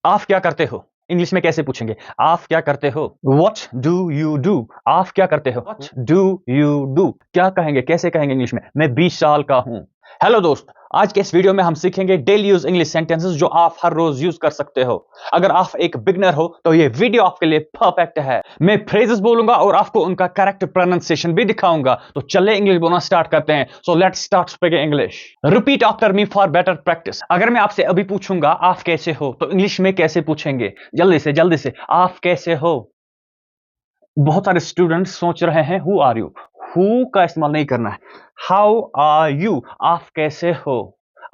आप क्या करते हो? इंग्लिश में कैसे पूछेंगे? आप क्या करते हो? What do you do? आप क्या करते हो? What do you do? क्या कहेंगे? कैसे कहेंगे इंग्लिश में? मैं 20 साल का हूं। हेलो दोस्त, आज के इस वीडियो में हम सीखेंगे डेली यूज इंग्लिश सेंटेंसेस जो आप हर रोज यूज कर सकते हो। अगर आप एक बिगनर हो तो ये वीडियो आपके लिए परफेक्ट है। मैं फ्रेजेस बोलूंगा और आपको उनका करेक्ट प्रोनाउंसिएशन भी दिखाऊंगा। तो चले इंग्लिश बोलना स्टार्ट करते हैं। So let's start speaking English. Repeat after me for better practice. अगर मैं आपसे अभी पूछूंगा आप कैसे हो, तो इंग्लिश में कैसे पूछेंगे? जल्दी से आप कैसे हो? बहुत सारे स्टूडेंट्स सोच रहे हैं हु आर यू। हु का इस्तेमाल नहीं करना है। How are you? आप कैसे हो?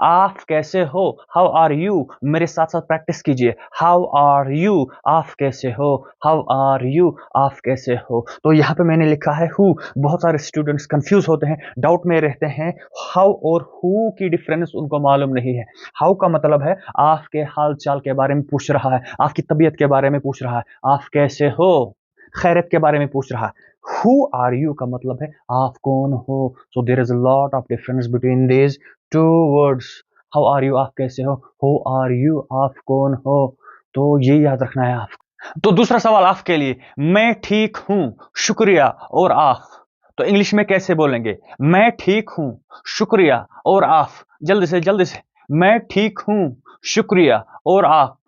आप कैसे हो? How are you? मेरे साथ साथ प्रैक्टिस कीजिए। How are you? आप कैसे हो? How are you? आप कैसे हो? तो यहाँ पे मैंने लिखा है हु। बहुत सारे स्टूडेंट्स कंफ्यूज होते हैं, डाउट में रहते हैं। हाउ और हु की डिफरेंस उनको मालूम नहीं है। हाउ का मतलब है आपके हाल चाल के बारे में पूछ रहा है, आपकी तबीयत के बारे में पूछ रहा है। आप कैसे हो? खैरियत के बारे में पूछ रहा है। हु आर यू का मतलब है आप कौन हो। So there is a lot of difference between these two words. How are you आप कैसे हो, हु आर यू आप कौन हो। तो ये याद रखना है आपको। तो दूसरा सवाल आपके लिए, मैं ठीक हूं, शुक्रिया और आप। तो इंग्लिश में कैसे बोलेंगे? मैं ठीक हूं, शुक्रिया और आप। जल्दी से। मैं ठीक हूं, शुक्रिया और आप।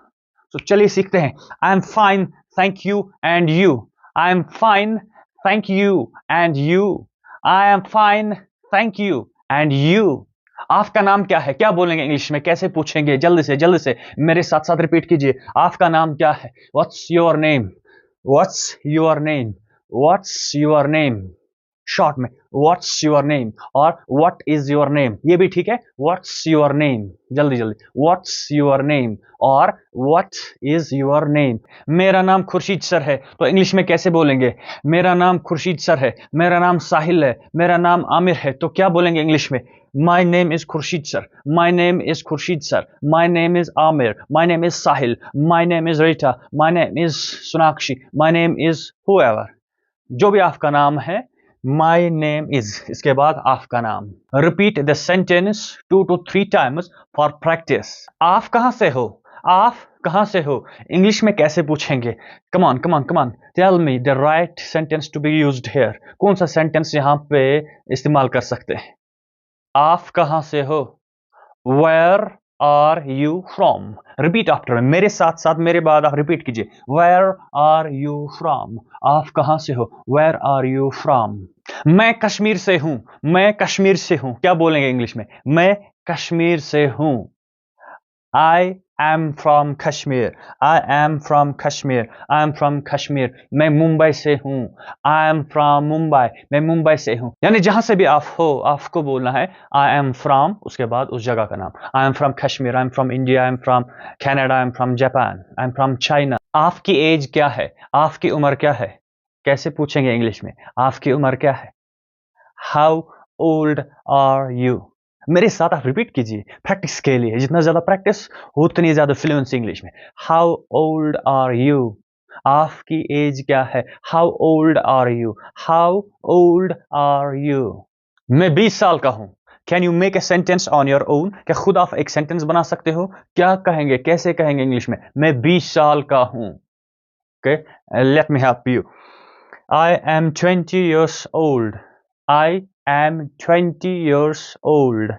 तो चलिए सीखते हैं। I am fine, thank you and you. I am fine, thank you and you. I am fine, thank you and you. आपका नाम क्या है? क्या बोलेंगे इंग्लिश में? कैसे पूछेंगे? जल्दी से मेरे साथ साथ रिपीट कीजिए। आपका नाम क्या है? What's your name? What's your name? What's your name? Short में व्हाट्स योर नेम और व्हाट इज योर नेम, ये भी ठीक है। व्हाट्स योर नेम, जल्दी व्हाट्स योर नेम और व्हाट इज योर नेम। मेरा नाम खुर्शीद सर है, तो इंग्लिश में कैसे बोलेंगे? मेरा नाम खुर्शीद सर है, मेरा नाम साहिल है, मेरा नाम आमिर है। तो क्या बोलेंगे इंग्लिश में? My name is Khurshid sir, my name is Khurshid sir, my name is Aamir, my name is Sahil, my name is Rita, my name is Sonakshi, my name is whoever. जो भी आपका नाम है, माई नेम इज, इसके बाद आपका नाम। Repeat the sentence 2 to 3 times for practice. आप कहां से हो? आप कहां से हो? इंग्लिश में कैसे पूछेंगे? Come on tell me the right sentence to be used here. कौन सा सेंटेंस यहां पे इस्तेमाल कर सकते हैं? आप कहां से हो? Where are you from? Repeat after me, मेरे साथ साथ मेरे बाद आप रिपीट कीजिए। Where are you from? आप कहां से हो? Where are you from? मैं कश्मीर से हूं, मैं कश्मीर से हूं। क्या बोलेंगे इंग्लिश में? मैं कश्मीर से हूं। I am from Kashmir, I am from Kashmir, I am from Kashmir. मैं मुंबई से हूं, आई एम फ्रॉम मुंबई, मैं मुंबई से हूं। यानी जहां से भी आप हो, आपको बोलना है आई एम फ्रॉम, उसके बाद उस जगह का नाम। I am from Kashmir, I am from India, I am from Canada, I am from Japan, I am from China. आपकी एज क्या है? आपकी उम्र क्या है? कैसे पूछेंगे इंग्लिश में? आपकी उम्र क्या है? How old are you? मेरे साथ आप रिपीट कीजिए प्रैक्टिस के लिए। जितना ज्यादा प्रैक्टिस उतनी ज्यादा फ्लुएंसी इंग्लिश में। How old are you? आपकी एज क्या है? How old are you? How old are you? मैं 20 साल का हूं। Can you make a sentence on your own? क्या खुद आप एक सेंटेंस बना सकते हो? क्या कहेंगे? कैसे कहेंगे इंग्लिश में? मैं 20 साल का हूं। Okay, let me help you. I am 20 years old. I am 20 years old.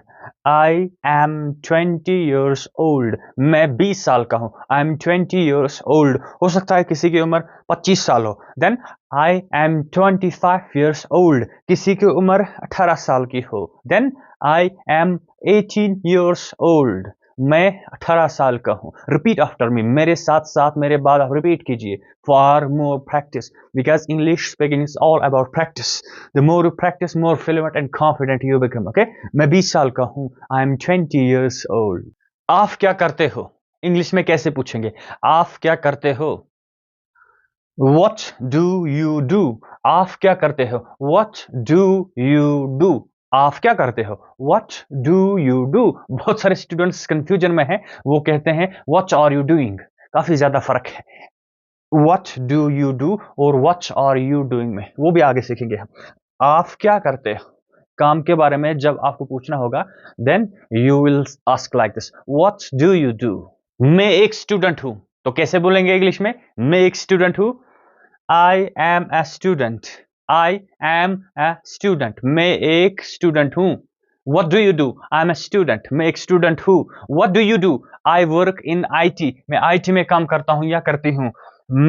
I am 20 years old. मैं 20 साल का हूँ। I am 20 years old. हो सकता है किसी की उम्र 25 साल हो। Then I am 25 years old. किसी की उम्र 18 साल की हो। Then I am 18 years old. मैं 18 साल का हूँ। रिपीट आफ्टर मी, मेरे साथ साथ मेरे बाद आप रिपीट कीजिए। For more practice, because English speaking is all about practice. The more you practice, more fluent and confident you become. Okay, मैं 20 साल का हूँ। I am 20 years old. आप क्या करते हो? इंग्लिश में कैसे पूछेंगे? आप क्या करते हो? What do you do? आप क्या करते हो? What do you do? आप क्या करते हो? What do you do? बहुत सारे स्टूडेंट्स कंफ्यूजन में हैं, वो कहते हैं What are you doing? काफी ज्यादा फर्क है What do you do और What are you doing में, वो भी आगे सीखेंगे हम। आप क्या करते हो? काम के बारे में जब आपको पूछना होगा, then you will ask like this, What do you do? मैं एक स्टूडेंट हूं, तो कैसे बोलेंगे इंग्लिश में? मैं एक स्टूडेंट हूं, I am a student, I am a student, मैं एक स्टूडेंट हूं। What do you do? I'm a student. मैं एक स्टूडेंट हूँ। What do you do? I work in IT. मैं IT में काम करता हूँ या करती हूँ।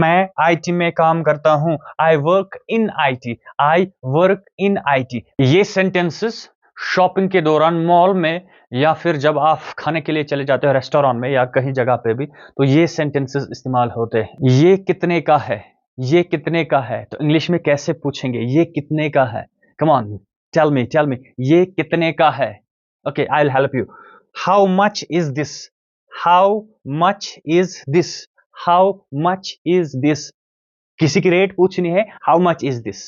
मैं IT में काम करता हूँ। I work in IT. I work in IT. ये सेंटेंसेस शॉपिंग के दौरान मॉल में या फिर जब आप खाने के लिए चले जाते हो रेस्टोरेंट में या कहीं जगह पे भी, तो ये सेंटेंसेस इस्तेमाल होते हैं। ये कितने का है? ये कितने का है? तो इंग्लिश में कैसे पूछेंगे? ये कितने का है? Come on. Tell me, ये कितने का है? Okay, I'll help you. How much is this? How much is this? How much is this? किसी की रेट पूछनी है, how much is this?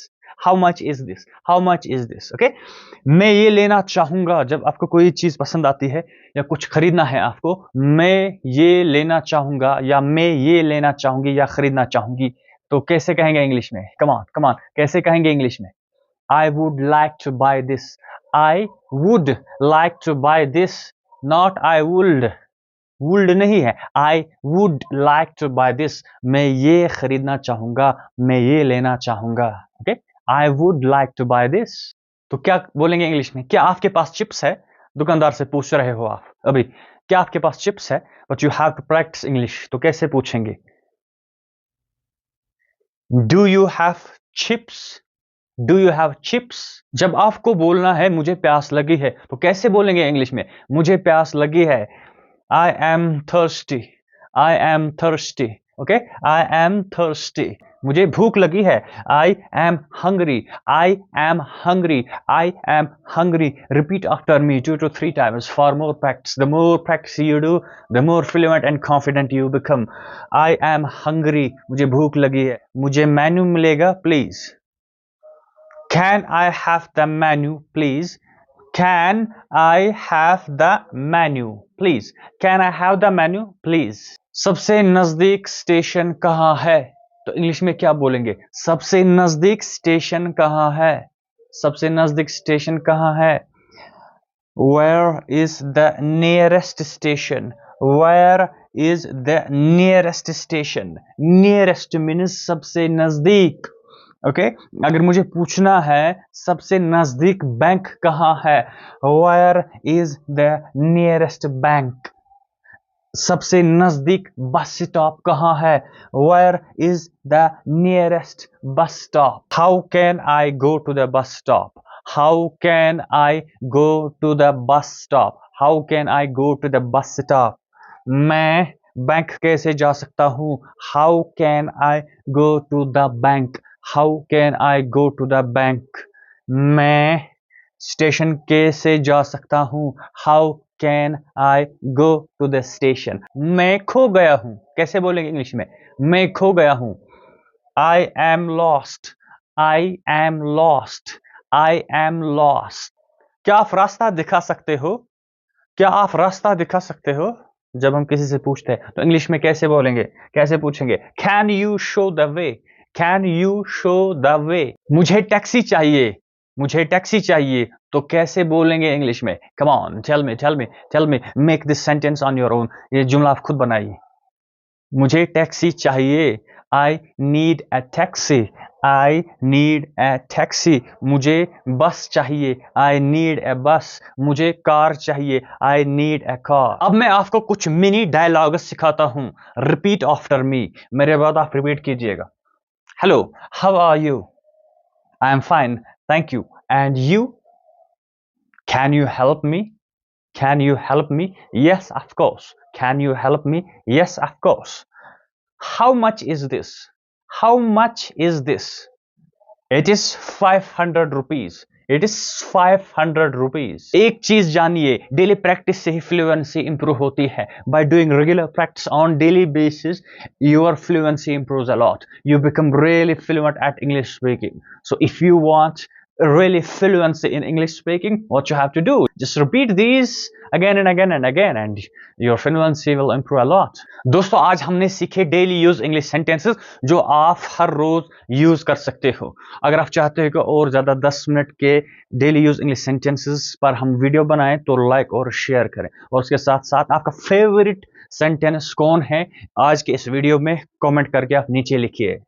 How much is this? How much is this? Okay? मैं ये लेना चाहूंगा, जब आपको कोई चीज पसंद आती है या कुछ खरीदना है आपको, मैं ये लेना चाहूंगा या मैं ये लेना चाहूंगी या खरीदना चाहूंगी, तो कैसे कहेंगे इंग्लिश में? Come on, कैसे कहेंगे इंग्लिश में? I would like to buy this. I would like to buy this. Not I would. Would नहीं है. I would like to buy this. मैं ये खरीदना चाहूंगा, मैं ये लेना चाहूंगा. Okay? I would like to buy this. तो क्या बोलेंगे इंग्लिश में? क्या आपके पास चिप्स है? दुकानदार से पूछ रहे हो आप अभी, क्या आपके पास चिप्स है? But you have to practice English. तो कैसे पूछेंगे? Do you have chips? Do you have chips? जब आपको बोलना है मुझे प्यास लगी है, तो कैसे बोलेंगे इंग्लिश में? मुझे प्यास लगी है। I am thirsty, I am thirsty. Okay, I am thirsty. मुझे भूख लगी है। I am hungry, I am hungry, I am hungry. Repeat after me 2 to 3 times for more practice. The more practice you do, the more fluent and confident you become. I am hungry, मुझे भूख लगी है। मुझे menu मिलेगा please? Can I have the menu, please? Can I have the menu, please? Can I have the menu, please? सबसे नजदीक station कहाँ है? तो इंग्लिश में क्या बोलेंगे? सबसे नजदीक स्टेशन कहाँ है? सबसे नजदीक स्टेशन कहाँ है? Where is the nearest station? Where is the nearest station? Nearest means सबसे नजदीक। ओके, अगर मुझे पूछना है सबसे नजदीक बैंक कहाँ है, where is the nearest bank. सबसे नजदीक बस स्टॉप कहाँ है, where is the nearest bus stop. How can I go to the bus stop? How can I go to the bus stop? How can I go to the bus stop? मैं bank कैसे जा सकता हूँ? How can I go to the bank? How can I go to the bank? मैं station कैसे जा सकता हूँ? How can I go to the station? मैं खो गया हूँ, कैसे बोलेंगे इंग्लिश में? मैं खो गया हूँ। I am lost. I am lost. I am lost. क्या आप रास्ता दिखा सकते हो? क्या आप रास्ता दिखा सकते हो? जब हम किसी से पूछते हैं तो इंग्लिश में कैसे बोलेंगे? कैसे पूछेंगे? Can you show the way? Can you show the way? मुझे टैक्सी चाहिए, मुझे टैक्सी चाहिए, तो कैसे बोलेंगे इंग्लिश में? Come on, tell me, make this sentence on your own. ये जुमला आप खुद बनाइए। मुझे टैक्सी चाहिए, I need a taxi. I need a taxi. मुझे बस चाहिए, I need a bus. मुझे कार चाहिए, I need a car. अब मैं आपको कुछ मिनी डायलॉग सिखाता हूं। रिपीट आफ्टर मी, मेरे बाद आप रिपीट कीजिएगा। Hello, how are you? I am fine, thank you. And you? Can you help me? Can you help me? Yes, of course. Can you help me? Yes, of course. How much is this? How much is this? It is 500 rupees. It is 500 rupees. एक चीज जानिए, daily practice से ही fluency improve होती है। By doing regular practice on daily basis, your fluency improves a lot. You become really fluent at English speaking. So if you want really fluency in English speaking, what you have to do, just repeat these again and again and again and your fluency will improve a lot. दोस्तों आज हमने सीखे daily use English sentences जो आप हर रोज use कर सकते हो। अगर आप चाहते हो कि और ज्यादा 10 मिनट के डेली यूज इंग्लिश सेंटेंसेस पर हम वीडियो बनाएं तो लाइक और शेयर करें, और उसके साथ साथ आपका फेवरेट सेंटेंस कौन है आज के इस वीडियो में कमेंट करके आप नीचे लिखिए।